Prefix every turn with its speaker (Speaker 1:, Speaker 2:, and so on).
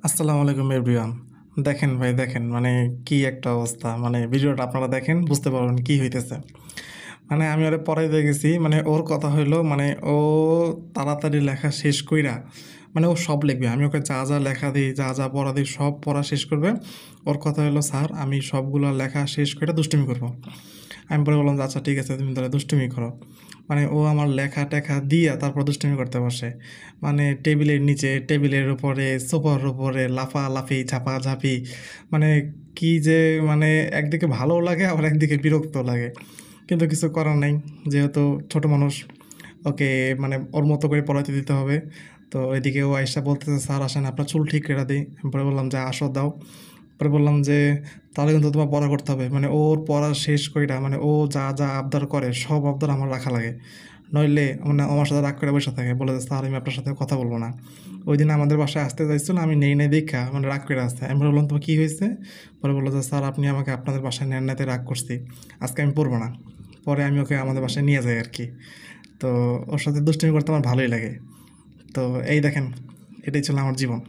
Speaker 1: আসসালামু আলাইকুম এভরিওয়ান। দেখেন ভাই দেখেন কি একটা অবস্থা ভিডিওটা আপনারা দেখেন বুঝতে পারবেন কি হইতেছে। আমি ওরে পড়াইতে গেছি ওর কথা হইলো ও তাড়াতাড়ি লেখা শেষ কইরা ও সব লিখবে। আমি ওকে যা, যা লেখা দেই, যা, যা পড়া দেই সব পড়া শেষ করবে। ওর কথা হইলো স্যার আমি সবগুলা লেখা শেষ কইরা দুষ্টুমি করব। আমি পরে বললাম যে, "আচ্ছা ঠিক আছে তুমি তাহলে দুষ্টুমি করো।" ও আমার লেখা-টেখা দিয়া তারপর দুষ্টুমি করতে বসে। টেবিলের নিচে, টেবিলের উপরে, সোফার উপরে লাফালাফি, ঝাপাঝাপি মানে কি যে একদিকে ভালোও লাগে আবার একদিকে বিরক্তও লাগে। কিন্তু কিছু করার নাই। যেহেতু ছোট মানুষ, ওকে ওর মতো করে পড়াইতে দিতে হবে। তো এদিকে ও আইসা বলতেছে, "স্যার আসেন আপনার চুল ঠিক করে দেই।" আমি পরে বললাম যে, "আসো দাও।" পরে বললাম যে, "তাহলে কিন্তু তোমার পড়া করতে হবে।" ওর পড়া শেষ কইরা ও যা, যা আবদার করে সব আবদার আমার রাখা লাগে। নইলে আমার সাথে রাগ করে বইসা থাকে। বলে যে, "স্যার আমি আপনার সাথে কথা বলব না।" ওইদিন আমাদের বাসায় আসতে চাইছিল, আমি নেই নাই দেইখা রাগ কইরা আছে। আমি পরে বললাম, "তোমার কি হইছে?" পরে বলল যে, "স্যার আপনি আমাকে আপনাদের বাসায় নেন নাই তাই রাগ করছি। আজকে আমি পড়ব না।" পরে আমি ওকে আমাদের বাসায় নিয়ে যাই আরকি। তো ওর সাথে দুষ্টুমি করতে আমার ভালোই লাগে। তো এই দেখেন, এটাই ছিল আমার জীবন।